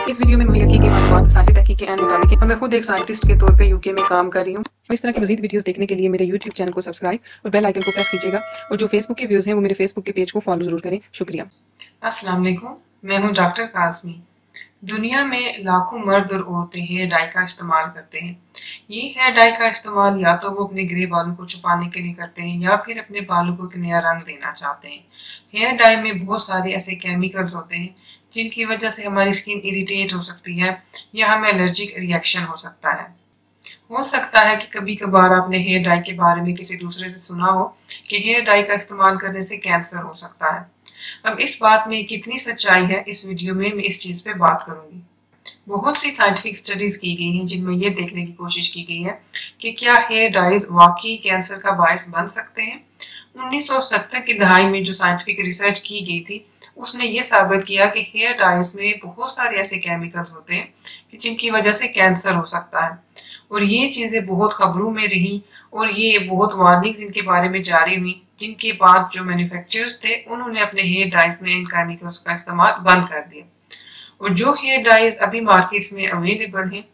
इस वीडियो में मुहैया की गई मालूमात साइंसी तहकीक के मुताबिक है और मैं खुद एक साइंटिस्ट के तौर पे यूके में काम कर रही हूँ। इस तरह की मजीद वीडियोस देखने के लिए मेरे यूट्यूब चैनल को सब्सक्राइब और बेल आइकन को प्रेस कीजिएगा और जो फेसबुक के व्यूज हैं वो मेरे फेसबुक के पेज को फॉलो जरूर करें। शुक्रिया। अस्सलाम वालेकुम, मैं हूँ डॉक्टर काज़मी। दुनिया में लाखों मर्द और औरतें हेयर डाई का इस्तेमाल करते हैं। ये हेयर डाई का इस्तेमाल या तो वो अपने ग्रे बालों को छुपाने के लिए करते हैं या फिर अपने बालों को एक नया रंग देना चाहते हैं। हेयर डाई में बहुत सारे ऐसे केमिकल्स होते हैं जिनकी वजह से हमारी स्किन इरिटेट हो सकती है या हमें एलर्जिक रिएक्शन हो सकता है। हो सकता है कि कभी कभार आपने हेयर डाई के बारे में किसी दूसरे से सुना हो कि हेयर डाई का इस्तेमाल करने से कैंसर हो सकता है। अब इस बात में कितनी सच्चाई है, इस वीडियो में मैं इस चीज पे बात करूंगी। बहुत सी साइंटिफिक स्टडीज की गई हैं जिनमें यह देखने की कोशिश की गई है कि क्या हेयर डाइज वाकई कैंसर का बायस बन सकते हैं। 1970 की दहाई में जो साइंटिफिक रिसर्च की गई थी उसने ये साबित किया कि हेयर डाइज में बहुत सारे ऐसे केमिकल्स होते हैं कि जिनकी वजह से कैंसर हो सकता है। और ये चीजें बहुत खबरों में रही और ये बहुत वार्निंग्स इनके बारे में जारी हुई, जिनके बाद जो मैन्युफैक्चरर्स थे उन्होंने अपने हेयर डाइज में इन केमिकल्स का इस्तेमाल बंद कर दिया। और जो हेयर डाइज अभी मार्केट्स में अवेलेबल हैं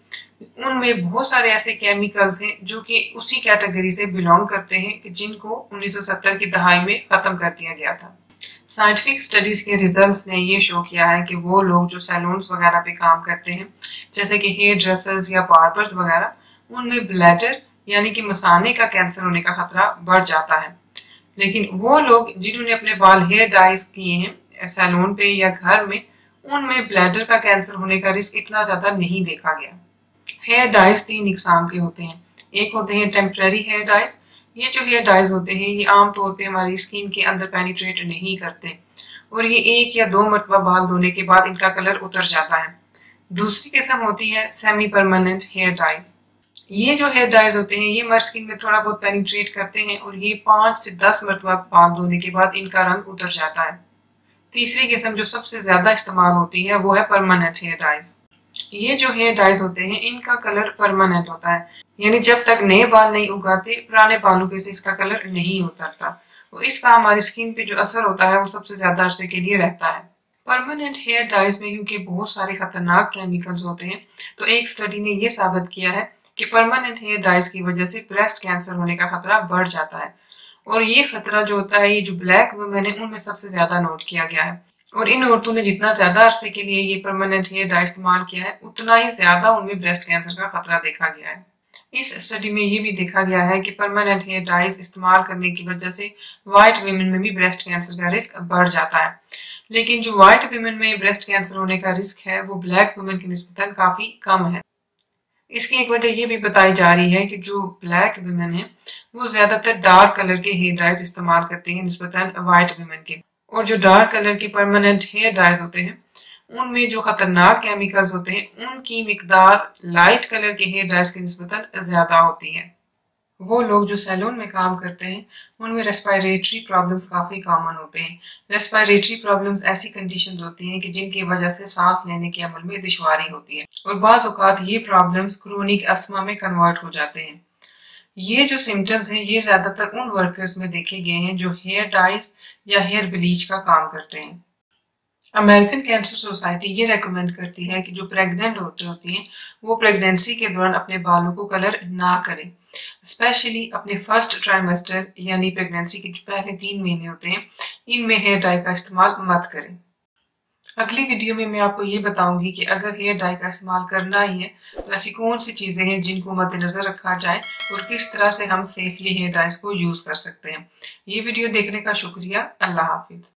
उनमें बहुत सारे ऐसे केमिकल्स हैं जो कि उसी कैटेगरी से बिलोंग करते हैं कि जिनको 1970 की दहाई में खत्म कर दिया गया था। साइंटिफिक स्टडीज के रिजल्ट्स ने ये शो किया है कि वो लोग जो सैलून्स वगैरह पे काम करते हैं जैसे कि हेयर ड्रेसर्स या बार्बर्स वगैरह, उनमें ब्लैडर यानी कि मसाने का कैंसर होने का खतरा बढ़ जाता है। लेकिन वो लोग जिन्होंने अपने बाल हेयर डाइज किए हैं सैलून पे या घर में, उनमें ब्लैडर का कैंसर होने का रिस्क इतना ज्यादा नहीं देखा गया। हेयर डाइज 3 इकसाम के होते हैं। एक होते हैं टेम्पररी हेयर डाइज। ये जो हेयर डाइज होते हैं ये आमतौर पे हमारी स्किन के अंदर पेनिट्रेट नहीं करते और ये 1 या 2 मरतबा बाल धोने के बाद इनका कलर उतर जाता है। दूसरी किस्म होती है सेमी परमानेंट हेयर डाइज। ये जो हेयर डाइज होते हैं ये हमारी स्किन में थोड़ा बहुत पेनिट्रेट करते हैं और ये 5 से 10 मरतबा बाल धोने के बाद इनका रंग उतर जाता है। तीसरी किस्म जो सबसे ज्यादा इस्तेमाल होती है वो है परमानेंट हेयर डाइज। ये जो हेयर डाइज होते हैं इनका कलर परमानेंट होता है, यानी जब तक नए बाल नहीं उगाते पुराने बालों पे से इसका कलर नहीं उतरता। तो इसका हमारी स्किन पे जो असर होता है वो सबसे ज्यादा अरसे के लिए रहता है। परमानेंट हेयर डाइज में क्योंकि बहुत सारे खतरनाक केमिकल्स होते हैं तो एक स्टडी ने ये साबित किया है कि परमानेंट हेयर डाइज की वजह से ब्रेस्ट कैंसर होने का खतरा बढ़ जाता है। और ये खतरा जो होता है ये जो ब्लैक वुमेन है उनमें सबसे ज्यादा नोट किया गया है। और इन औरतों ने जितना ज्यादा अरसे के लिए ये परमानेंट हेयर डाई इस्तेमाल किया है उतना ही ज्यादा उनमें ब्रेस्ट कैंसर का खतरा देखा गया है। इस स्टडी में ये भी देखा गया है कि परमानेंट हेयर डाइज इस्तेमाल करने की वजह से व्हाइट वुमेन में भी ब्रेस्ट कैंसर का रिस्क बढ़ जाता है। लेकिन जो व्हाइट वुमेन में ब्रेस्ट कैंसर होने का रिस्क है वो ब्लैक वुमेन की निस्बतन काफी कम है। इसकी एक वजह ये भी बताई जा रही है कि जो ब्लैक वुमेन है वो ज्यादातर डार्क कलर के हेयर डाइज इस्तेमाल करते हैं निस्बतन व्हाइट वुमेन के। और जो डार्क कलर के परमानेंट हेयर डाइज होते हैं उनमें जो खतरनाक केमिकल्स होते हैं उनकी मिकदार लाइट कलर के हेयर डाइज की निस्बतन ज्यादा होती है। वो लोग जो सैलून में काम करते हैं उनमें रेस्पिरेटरी प्रॉब्लम्स काफी कॉमन होते हैं। रेस्पिरेटरी प्रॉब्लम्स ऐसी कंडीशंस होती हैं कि जिनकी वजह से सांस लेने के अमल में दुश्वारी होती है और बाज़ औक़ात ये प्रॉब्लम्स क्रोनिक अस्थमा में कन्वर्ट हो जाते हैं। ये जो सिम्टम्स हैं ये ज्यादातर उन वर्कर्स में देखे गए हैं जो हेयर डाइज या हेयर ब्लीच का काम करते हैं। अमेरिकन कैंसर सोसाइटी ये रेकमेंड करती है कि जो प्रेग्नेंट औरतें होती हैं वो प्रेगनेंसी के दौरान अपने बालों को कलर ना करें, स्पेशली अपने फर्स्ट ट्राइमेस्टर यानी प्रेगनेंसी के जो पहले 3 महीने होते हैं इनमें हेयर डाई का इस्तेमाल मत करें। अगली वीडियो में मैं आपको ये बताऊंगी कि अगर हेयर डाई का इस्तेमाल करना ही है तो ऐसी कौन सी चीजें हैं जिनको मद्देनजर रखा जाए और किस तरह से हम सेफली हेयर डाइज को यूज कर सकते हैं। ये वीडियो देखने का शुक्रिया। अल्लाह हाफिज।